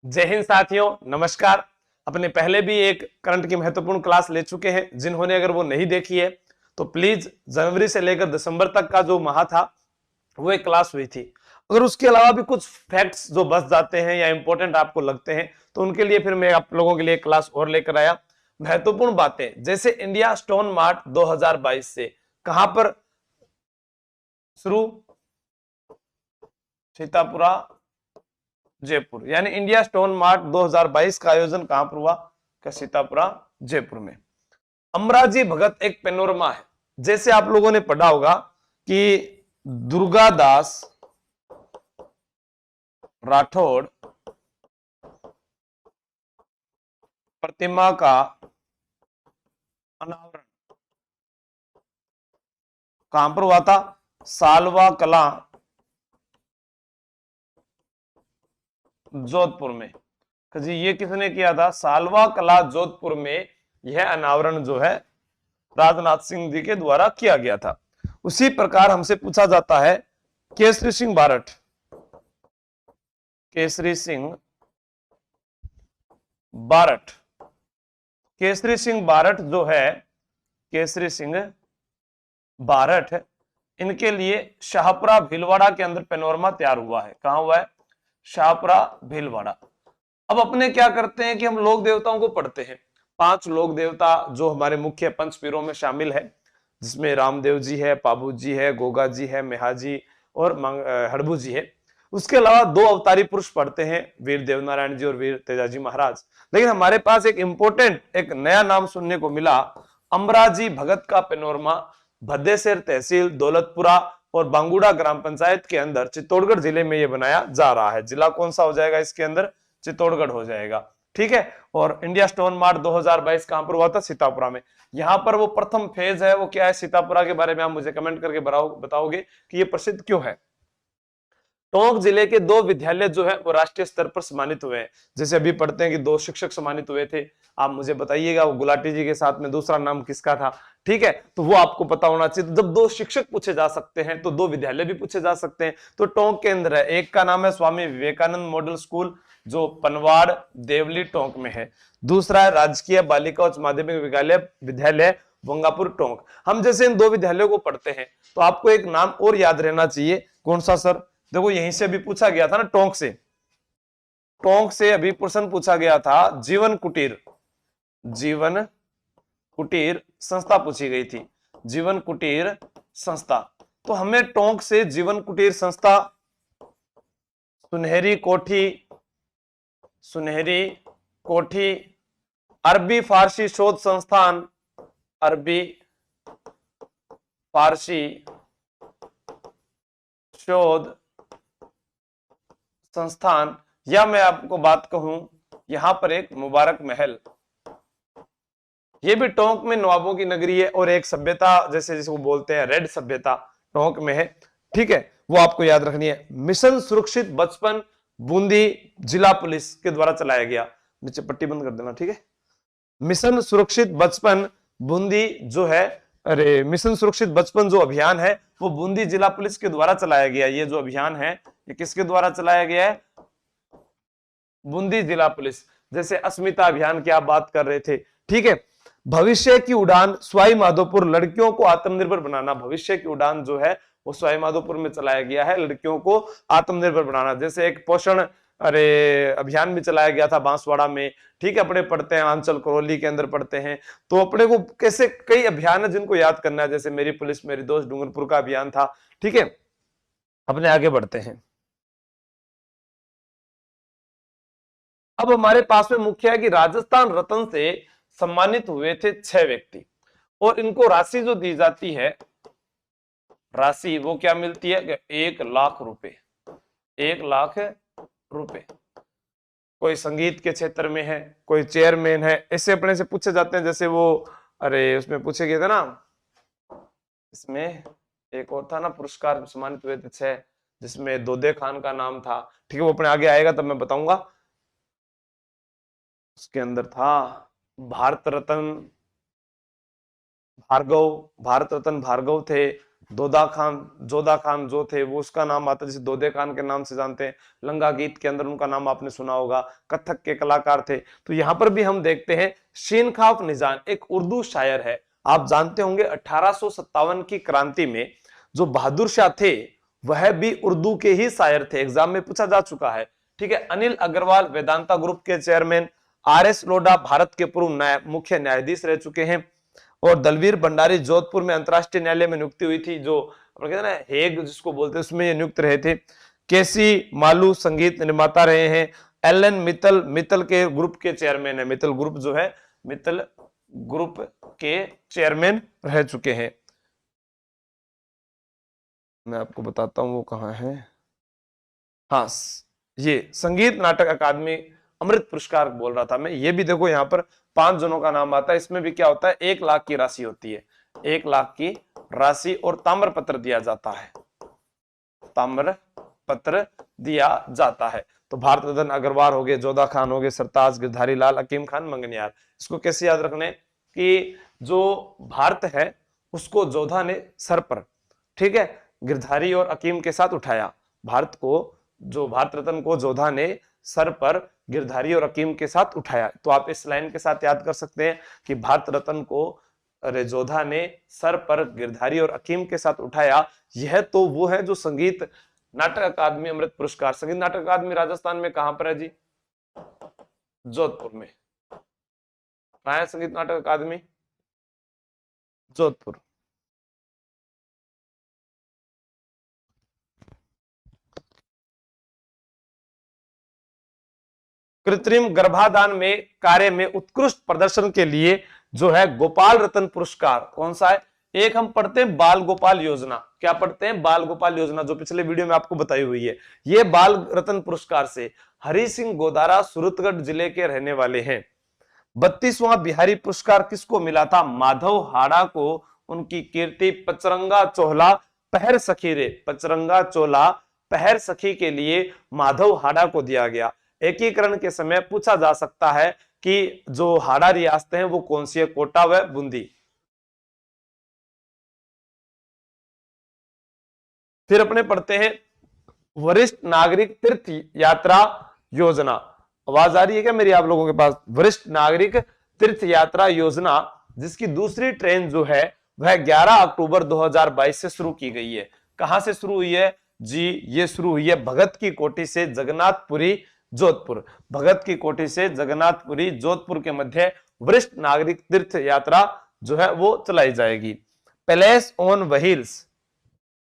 जय हिंद साथियों, नमस्कार। अपने पहले भी एक करंट की महत्वपूर्ण क्लास ले चुके हैं। जिन्होंने अगर वो नहीं देखी है तो प्लीज जनवरी से लेकर दिसंबर तक का जो माह था वो एक क्लास हुई थी। अगर उसके अलावा भी कुछ फैक्ट्स जो बच जाते हैं या इंपॉर्टेंट आपको लगते हैं तो उनके लिए फिर मैं आप लोगों के लिए क्लास और लेकर आया। महत्वपूर्ण बातें जैसे इंडिया स्टोन मार्ट 2022 से कहां पर शुरू, सीतापुरा जयपुर, यानी इंडिया स्टोन मार्ट 2022 का आयोजन कहां पर हुआ? सीतापुरा जयपुर में। अमराजी भगत एक पेनोरमा है। जैसे आप लोगों ने पढ़ा होगा कि दुर्गादास राठौड़ प्रतिमा का अनावरण कहां पर हुआ था? सालवा कला जोधपुर में। जी ये किसने किया था? सालवा कला जोधपुर में यह अनावरण जो है राजनाथ सिंह जी के द्वारा किया गया था। उसी प्रकार हमसे पूछा जाता है केसरी सिंह बारठ, केसरी सिंह बारठ, केसरी सिंह बारठ जो है, केसरी सिंह बारठ, इनके लिए शाहपुरा भीलवाड़ा के अंदर पेनोरमा तैयार हुआ है। कहां हुआ है? शाहपुरा भीलवाड़ा। अब अपने क्या करते हैं कि हम लोक देवताओं को पढ़ते हैं। 5 लोक देवता जो हमारे मुख्य पंचपीरों में शामिल है, जिसमें रामदेव जी है, पाबू जी है, गोगा जी है, मेहा जी और हड़बू जी है। उसके अलावा 2 अवतारी पुरुष पढ़ते हैं, वीर देवनारायण जी और वीर तेजाजी महाराज। लेकिन हमारे पास एक इंपॉर्टेंट एक नया नाम सुनने को मिला, अमराजी भगत का पेनोरमा भद्देसर तहसील दौलतपुरा और बांगुड़ा ग्राम पंचायत के अंदर चित्तौड़गढ़ जिले में यह बनाया जा रहा है। जिला कौन सा हो जाएगा इसके अंदर? चित्तौड़गढ़ हो जाएगा। ठीक है। और इंडिया स्टोन मार्ट 2022 कहां पर हुआ था? सीतापुरा में। यहां पर वो प्रथम फेज है वो क्या है? सीतापुरा के बारे में आप मुझे कमेंट करके बताओगे कि ये प्रसिद्ध क्यों है। टोंक जिले के 2 विद्यालय जो है वो राष्ट्रीय स्तर पर सम्मानित हुए हैं। जैसे अभी पढ़ते हैं कि 2 शिक्षक सम्मानित हुए थे। आप मुझे बताइएगा वो गुलाटी जी के साथ में दूसरा नाम किसका था? ठीक है, तो वो आपको पता होना चाहिए। तो जब 2 शिक्षक पूछे जा सकते हैं तो 2 विद्यालय भी पूछे जा सकते हैं। तो टोंक के अंदर है, एक का नाम है स्वामी विवेकानंद मॉडल स्कूल जो पनवाड़ देवली टोंक में है। दूसरा है राजकीय बालिका उच्च माध्यमिक विद्यालय बंगापुर टोंक। हम जैसे इन 2 विद्यालयों को पढ़ते हैं तो आपको एक नाम और याद रहना चाहिए। कौन सा सर? देखो यहीं से अभी पूछा गया था ना, टोंक से। टोंक से अभी प्रश्न पूछा गया था, जीवन कुटीर, जीवन कुटीर संस्था पूछी गई थी, जीवन कुटीर संस्था। तो हमें टोंक से जीवन कुटीर संस्था, सुनहरी कोठी, सुनहरी कोठी, अरबी फारसी शोध संस्थान, अरबी फारसी शोध संस्थान, या मैं आपको बात कहूं यहां पर एक मुबारक महल, ये भी टोंक में नवाबों की नगरी है। और एक सभ्यता जैसे जिसको बोलते हैं रेड सभ्यता टोंक में है। ठीक है, वो आपको याद रखनी है। मिशन सुरक्षित बचपन बूंदी जिला पुलिस के द्वारा चलाया गया। नीचे पट्टी बंद कर देना, ठीक है। मिशन सुरक्षित बचपन बूंदी जो है, अरे मिशन सुरक्षित बचपन जो अभियान है वो बूंदी जिला पुलिस के द्वारा चलाया गया। ये जो अभियान है ये किसके द्वारा चलाया गया है? बूंदी जिला पुलिस। जैसे अस्मिता अभियान की आप बात कर रहे थे। ठीक है। भविष्य की उड़ान सवाई माधोपुर, लड़कियों को आत्मनिर्भर बनाना। भविष्य की उड़ान जो है वो सवाई माधोपुर में चलाया गया है, लड़कियों को आत्मनिर्भर बनाना। जैसे एक पोषण अभियान भी चलाया गया था बांसवाड़ा में। ठीक है, अपने पढ़ते हैं आंचल करौली के अंदर पढ़ते हैं। तो अपने को कैसे कई अभियान है जिनको याद करना है। जैसे मेरी पुलिस मेरी दोस्त डूंगरपुर का अभियान था। ठीक है, अपने आगे बढ़ते हैं। अब हमारे पास में मुख्य है कि राजस्थान रत्न से सम्मानित हुए थे 6 व्यक्ति, और इनको राशि जो दी जाती है, राशि वो क्या मिलती है? 1 लाख रुपए, 1 लाख रुपए। कोई संगीत के क्षेत्र में है, कोई चेयरमैन है, ऐसे अपने से पूछे जाते हैं। जैसे वो अरे उसमें पूछे गए थे ना, इसमें एक और था ना पुरस्कार सम्मानित हुए थे 6, जिसमें दोदे खान का नाम था। ठीक है, वो अपने आगे आएगा तब मैं बताऊंगा। उसके अंदर था भारत रत्न भार्गव, भारत रत्न भार्गव थे। जोधा खान जो थे वो उसका नाम आता है, जैसे दोदे खान के नाम से जानते हैं। लंगा गीत के अंदर उनका नाम आपने सुना होगा। कथक के कलाकार थे। तो यहाँ पर भी हम देखते हैं शीनखाफ निजान एक उर्दू शायर है। आप जानते होंगे 1857 की क्रांति में जो बहादुर शाह थे वह भी उर्दू के ही शायर थे, एग्जाम में पूछा जा चुका है। ठीक है। अनिल अग्रवाल वेदांता ग्रुप के चेयरमैन, आर.एस. लोढ़ा भारत के पूर्व मुख्य न्यायाधीश रह चुके हैं, और दलवीर भंडारी जोधपुर में अंतरराष्ट्रीय न्यायालय में नियुक्ति हुई थी, जो कहते हैं ना हेग जिसको बोलते हैं, उसमें ये नियुक्त रहे थे। केसी मालू संगीत निर्माता रहे हैं। एलन मित्तल मित्तल के ग्रुप के चेयरमैन है। मित्तल ग्रुप जो है, मित्तल ग्रुप के चेयरमैन रह चुके हैं। मैं आपको बताता हूं वो कहां है। हाँ, ये संगीत नाटक अकादमी अमृत पुरस्कार बोल रहा था मैं। ये भी देखो यहाँ पर 5 जनों का नाम आता है। इसमें भी क्या होता है, 1 लाख की राशि होती है, 1 लाख की राशि, और ताम्र पत्र दिया जाता है, ताम्र पत्र दिया जाता है। तो भारत रत्न अग्रवाल हो गए, जोधा खान हो गए, सरताज, गिरधारी लाल, अकीम खान, मंगनियार। इसको कैसे याद रखने कि जो भारत है उसको जोधा ने सर पर, ठीक है, गिरधारी और अकीम के साथ उठाया। भारत को, जो भारत रत्न को जोधा ने सर पर गिरधारी और अकीम के साथ उठाया। तो आप इस लाइन के साथ याद कर सकते हैं कि भारत रत्न को जोधा ने सर पर गिरधारी और अकीम के साथ उठाया। यह तो वो है जो संगीत नाटक अकादमी अमृत पुरस्कार। संगीत नाटक अकादमी राजस्थान में कहां पर है जी? जोधपुर में। कहां है संगीत नाटक अकादमी? जोधपुर। कृत्रिम गर्भाधान में कार्य में उत्कृष्ट प्रदर्शन के लिए जो है गोपाल रत्न पुरस्कार कौन सा है? एक हम पढ़ते हैं बाल गोपाल योजना। क्या पढ़ते हैं? बाल गोपाल योजना, जो पिछले वीडियो में आपको बताई हुई है। ये बाल रत्न पुरस्कार से हरि सिंह गोदारा सूरतगढ़ जिले के रहने वाले हैं। 32वां बिहारी पुरस्कार किसको मिला था? माधव हाड़ा को। उनकी कीर्ति पचरंगा चोला पहर सखी रे, पचरंगा चोला पहर सखी के लिए माधव हाड़ा को दिया गया। एकीकरण के समय पूछा जा सकता है कि जो हाड़ा रियासतें हैं वो कौन सी है? कोटा व बूंदी। फिर अपने पढ़ते हैं वरिष्ठ नागरिक तीर्थ यात्रा योजना। आवाज आ रही है क्या मेरी आप लोगों के पास? वरिष्ठ नागरिक तीर्थ यात्रा योजना, जिसकी दूसरी ट्रेन जो है वह 11 अक्टूबर 2022 से शुरू की गई है। कहां से शुरू हुई है जी? ये शुरू हुई है भगत की कोठी से जगन्नाथपुरी जोधपुर। भगत की कोठी से जगन्नाथपुरी जोधपुर के मध्य वरिष्ठ नागरिक तीर्थ यात्रा जो है वो चलाई जाएगी। Palace on wheels,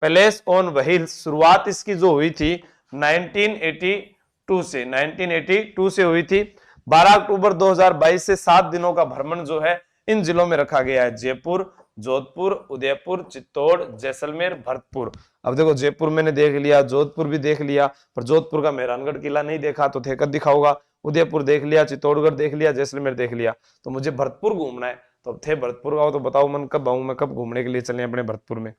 palace on wheels शुरुआत इसकी जो हुई थी 1982 से, 1982 से हुई थी। 12 अक्टूबर 2022 से 7 दिनों का भ्रमण जो है इन जिलों में रखा गया है। जयपुर, जोधपुर, उदयपुर, चित्तौड़, जैसलमेर, भरतपुर। अब देखो जयपुर मैंने देख लिया, जोधपुर भी देख लिया, पर जोधपुर का मेहरानगढ़ किला नहीं देखा तो थे कब दिखाऊंगा। उदयपुर देख लिया, चित्तौड़गढ़ देख लिया, जैसलमेर देख लिया, तो मुझे भरतपुर घूमना है। तो अब थे भरतपुर आओ, तो बताओ मन कब आऊं मैं, कब घूमने के लिए चले अपने भरतपुर में।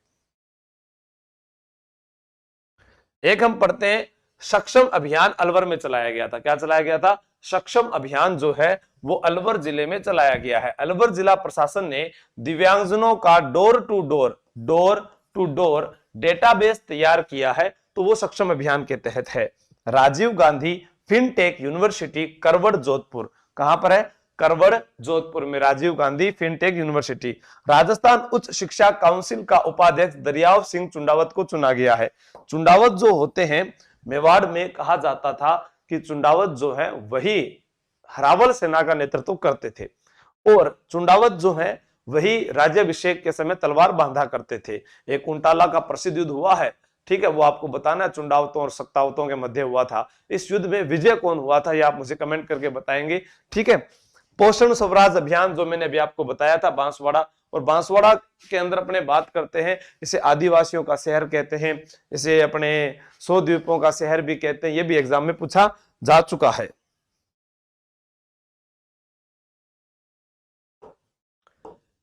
एक हम पढ़ते हैं सक्षम अभियान अलवर में चलाया गया था। क्या चलाया गया था? सक्षम अभियान जो है वो अलवर जिले में चलाया गया है। अलवर जिला प्रशासन ने दिव्यांगजनों का डोर टू डोर डेटाबेस तैयार किया है, तो वो सक्षम अभियान के तहत है। Rajiv Gandhi fintech university Karwad Jodhpur. कहां पर है? करवड़ जोधपुर में राजीव गांधी फिनटेक यूनिवर्सिटी। राजस्थान उच्च शिक्षा काउंसिल का उपाध्यक्ष दरियाव सिंह चुंडावत को चुना गया है। चुंडावत जो होते हैं, मेवाड़ में कहा जाता था कि चुंडावत जो है वही हरावल सेना का नेतृत्व करते थे, और चुंडावत जो है वही राज्याभिषेक के समय तलवार बांधा करते थे। एक उंटाला का प्रसिद्ध युद्ध हुआ है, ठीक है, वो आपको बताना है, चुंडावतों और सत्तावतों के मध्य हुआ था। इस युद्ध में विजय कौन हुआ था ये आप मुझे कमेंट करके बताएंगे, ठीक है। पोषण स्वराज अभियान जो मैंने अभी आपको बताया था, बांसवाड़ा, और बांसवाड़ा के अंदर अपने बात करते हैं, इसे आदिवासियों का शहर कहते हैं, इसे अपने 100 द्वीपों का शहर भी कहते हैं। ये भी एग्जाम में पूछा जा चुका है।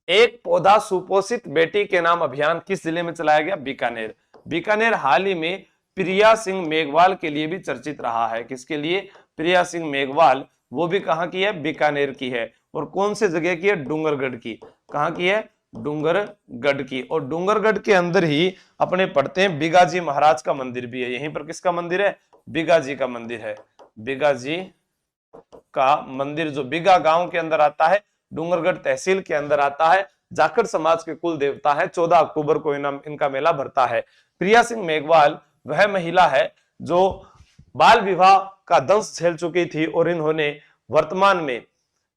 एक पौधा सुपोषित बेटी के नाम अभियान किस जिले में चलाया गया? बीकानेर। बीकानेर हाल ही में प्रिया सिंह मेघवाल के लिए भी चर्चित रहा है। किसके लिए? प्रिया सिंह मेघवाल। वो भी कहां की है? बीकानेर की है। और कौन से जगह की है? डूंगरगढ़ की। कहां की है? डूंगरगढ़ की। और डूंगरगढ़ के अंदर ही अपने पढ़ते हैं बिगाजी महाराज का मंदिर भी है। यहीं पर किसका मंदिर है? बिगाजी का मंदिर है। बिगाजी का मंदिर जो बिगा गांव के अंदर आता है, डूंगरगढ़ तहसील के अंदर आता है। जाखड़ समाज के कुल देवता है। 14 अक्टूबर को इनका मेला भरता है। प्रिया सिंह मेघवाल वह महिला है जो बाल विवाह का दंश झेल चुकी थी और इन्होंने वर्तमान में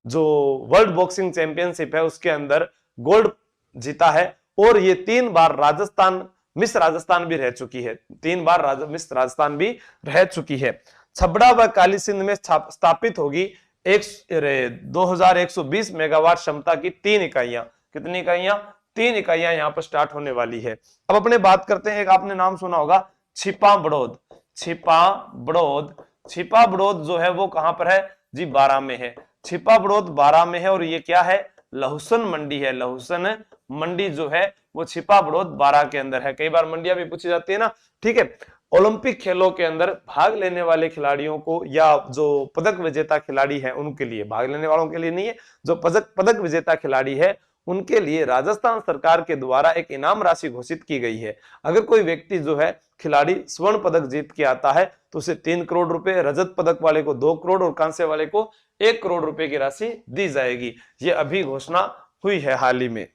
जो वर्ल्ड बॉक्सिंग चैंपियनशिप है उसके अंदर गोल्ड जीता है। और ये 3 बार राजस्थान मिस राजस्थान भी रह चुकी है। 3 बार मिस राजस्थान भी रह चुकी है। छबड़ा व काली सिंध में स्थापित होगी 2120 मेगावाट क्षमता की 3 इकाइयां। कितनी इकाइयां? 3 इकाइयां यहां पर स्टार्ट होने वाली है। अब अपने बात करते हैं, एक आपने नाम सुना होगा छिपा बड़ौद। छिपा बड़ौद, छिपा बड़ौद जो है वो कहां पर है जी? बारां में है। छिपा बड़ौद बारां में है और ये क्या है? लहुसन मंडी है। लहुसन मंडी जो है वो छिपा बड़ौद बारां के अंदर है। कई बार मंडियां भी पूछी जाती है ना, ठीक है। ओलंपिक खेलों के अंदर भाग लेने वाले खिलाड़ियों को या जो पदक विजेता खिलाड़ी है उनके लिए, भाग लेने वालों के लिए नहीं है, जो पदक विजेता खिलाड़ी है उनके लिए राजस्थान सरकार के द्वारा एक इनाम राशि घोषित की गई है। अगर कोई व्यक्ति जो है खिलाड़ी स्वर्ण पदक जीत के आता है तो उसे 3 करोड़ रुपए, रजत पदक वाले को 2 करोड़ और कांस्य वाले को 1 करोड़ रुपए की राशि दी जाएगी। ये अभी घोषणा हुई है हाल ही में।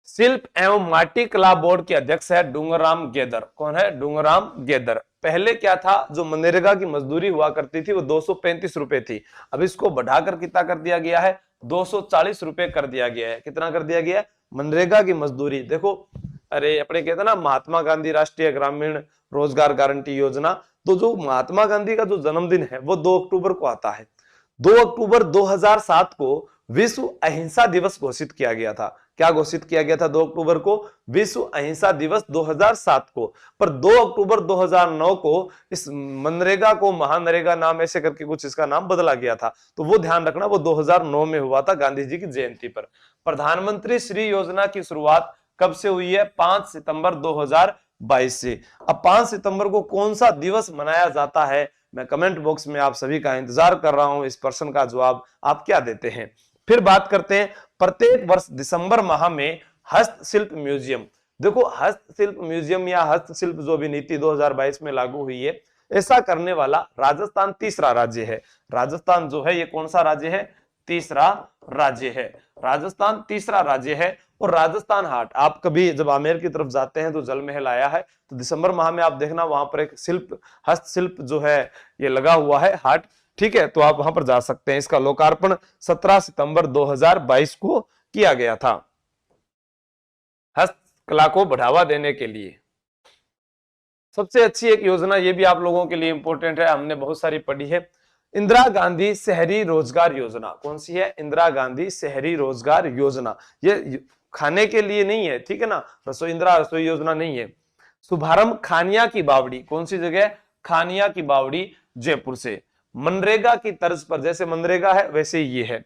शिल्प एवं माटी कला बोर्ड के अध्यक्ष है डूंगरराम गेदर। कौन है? डूंगरराम गेदर। पहले क्या था, जो मनरेगा की मजदूरी हुआ करती थी वो 235 रुपए थी। अब इसको बढ़ाकर कितना कर दिया गया है? 240 रुपए कर दिया गया है। कितना कर दिया गया है? मनरेगा की मजदूरी। देखो, अरे अपने कहते हैं ना महात्मा गांधी राष्ट्रीय ग्रामीण रोजगार गारंटी योजना, तो जो महात्मा गांधी का जो जन्मदिन है वो 2 अक्टूबर को आता है। 2 अक्टूबर 2007 को विश्व अहिंसा दिवस घोषित किया गया था। क्या घोषित किया गया था 2 अक्टूबर को? विश्व अहिंसा दिवस 2007 को। पर 2 अक्टूबर 2009 को इस मनरेगा को महानरेगा नाम ऐसे करके कुछ इसका नाम बदला गया था। तो वो ध्यान रखना, वो 2009 में हुआ था गांधी जी की जयंती पर। प्रधानमंत्री श्री योजना की शुरुआत कब से हुई है? 5 सितंबर 2022 से। अब 5 सितंबर को कौन सा दिवस मनाया जाता है? मैं कमेंट बॉक्स में आप सभी का इंतजार कर रहा हूं, इस प्रश्न का जवाब आप क्या देते हैं। फिर बात करते हैं, प्रत्येक वर्ष दिसंबर माह में हस्तशिल्प म्यूजियम। देखो, हस्तशिल्प म्यूजियम या हस्तशिल्प जो भी नीति 2022 में लागू हुई है, ऐसा करने वाला राजस्थान तीसरा राज्य है। राजस्थान जो है ये कौन सा राज्य है? तीसरा राज्य है। राजस्थान तीसरा राज्य है। और राजस्थान हाट, आप कभी जब आमेर की तरफ जाते हैं तो जल महल आया है, तो दिसंबर माह में आप देखना वहां पर एक हस्तशिल्प जो है ये लगा हुआ है हाट, ठीक है। तो आप वहां पर जा सकते हैं। इसका लोकार्पण 17 सितंबर 2022 को किया गया था, हस्तकला को बढ़ावा देने के लिए। सबसे अच्छी एक योजना, ये भी आप लोगों के लिए इंपॉर्टेंट है, हमने बहुत सारी पढ़ी है, इंदिरा गांधी शहरी रोजगार योजना। कौन सी है? इंदिरा गांधी शहरी रोजगार योजना। ये खाने के लिए नहीं है, ठीक है ना, इंदिरा रसोई योजना नहीं है। शुभारंभ खानिया की बावड़ी। कौन सी जगह? खानिया की बावड़ी, जयपुर से। मनरेगा की तर्ज पर, जैसे मनरेगा है वैसे ही ये है।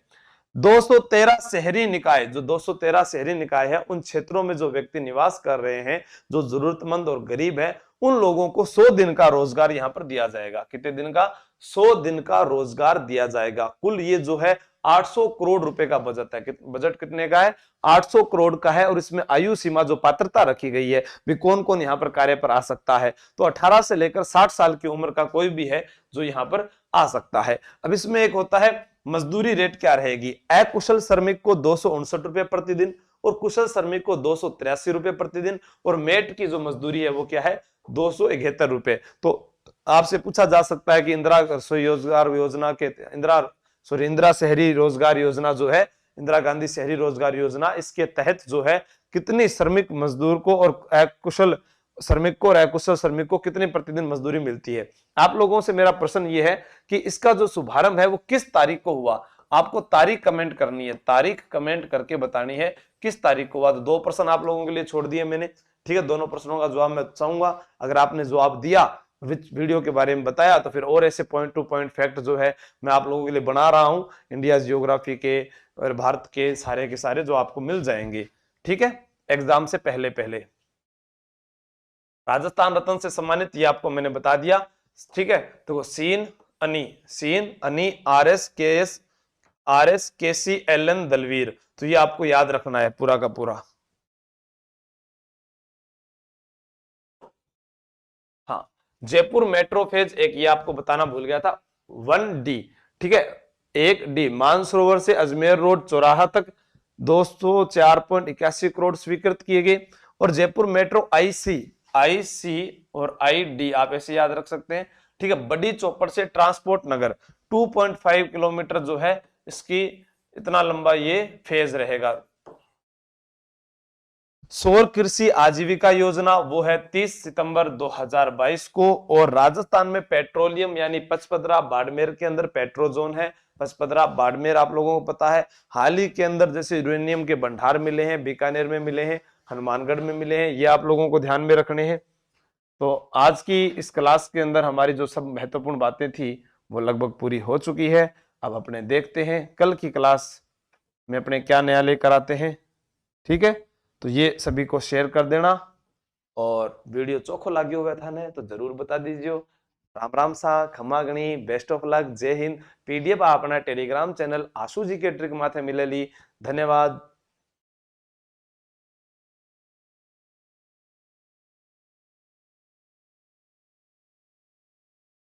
213 शहरी निकाय, जो 213 शहरी निकाय है, उन क्षेत्रों में जो व्यक्ति निवास कर रहे हैं, जो जरूरतमंद और गरीब है, उन लोगों को 100 दिन का रोजगार यहां पर दिया जाएगा। कितने दिन का? 100 दिन का रोजगार दिया जाएगा। कुल ये जो है 800 करोड़ रुपए का बजट है। बजट कितने का है? 800 करोड़ का है। और इसमें आयु सीमा जो पात्रता रखी गई है भी कौन कौन यहाँ पर कार्य पर आ सकता है, तो 18 से लेकर 60 साल की उम्र का कोई भी है जो यहाँ पर आ सकता है। अब इसमें एक होता है मजदूरी रेट क्या रहेगी? अकुशल श्रमिक को 259 रुपए प्रतिदिन और कुशल श्रमिक को 283 रुपए प्रतिदिन। और मेट की जो मजदूरी है वो क्या है? 271 रुपए। तो आपसे पूछा जा सकता है कि इंदिरा रोजगार योजना के इंदिरा शहरी रोजगार योजना जो है, इंदिरा गांधी शहरी रोजगार योजना, इसके तहत जो है कितनी श्रमिक मजदूर को और अकुशल श्रमिक को और अकुशल श्रमिक को कितनी प्रतिदिन मजदूरी मिलती है? आप लोगों से मेरा प्रश्न यह है कि इसका जो शुभारंभ है वो किस तारीख को हुआ? आपको तारीख कमेंट करनी है, तारीख कमेंट करके बतानी है किस तारीख को हुआ। तो 2 प्रश्न आप लोगों के लिए छोड़ दिए मैंने, ठीक है। दोनों प्रश्नों का जवाब मैं चाहूंगा। अगर आपने जवाब दिया, वीडियो के बारे में बताया, तो फिर और ऐसे पॉइंट टू पॉइंट फैक्ट जो है मैं आप लोगों के लिए बना रहा हूं इंडिया जियोग्राफी के और भारत के सारे जो आपको मिल जाएंगे, ठीक है, एग्जाम से पहले पहले। राजस्थान रत्न से सम्मानित ये आपको मैंने बता दिया, ठीक है। तो सीन अनी RS KS RS KC LN Dalvir. तो ये आपको याद रखना है पूरा का पूरा। हाँ, जयपुर मेट्रो फेज एक, ये आपको बताना भूल गया था, 1D, ठीक है। 1D मानसरोवर से अजमेर रोड चौराहा तक 204.81 करोड़ स्वीकृत किए गए। और जयपुर मेट्रो IC और ID आप ऐसे याद रख सकते हैं, ठीक है। बड़ी चौपड़ से ट्रांसपोर्ट नगर 2.5 किलोमीटर जो है इसकी, इतना लंबा ये फेज रहेगा। सौर कृषि आजीविका योजना वो है 30 सितंबर 2022 को। और राजस्थान में पेट्रोलियम यानी पचपदरा बाड़मेर के अंदर पेट्रोजोन है। पचपदरा बाड़मेर आप लोगों को पता है, हाल ही के अंदर जैसे यूरेनियम के भंडार मिले हैं, बीकानेर में मिले हैं, हनुमानगढ़ में मिले हैं, ये आप लोगों को ध्यान में रखने हैं। तो आज की इस क्लास के अंदर हमारी जो सब महत्वपूर्ण बातें थी वो लगभग पूरी हो चुकी है। अब अपने देखते हैं कल की क्लास में अपने क्या नया लेकर आते हैं, ठीक है। तो ये सभी को शेयर कर देना, और वीडियो चोखो लाग्यो हुआ था ने तो जरूर बता दीजिए। राम राम सा, खमा गणी, बेस्ट ऑफ लक, जय हिंद। PDF अपना टेलीग्राम चैनल आशु जी के ट्रिक माथे मिलेली। धन्यवाद।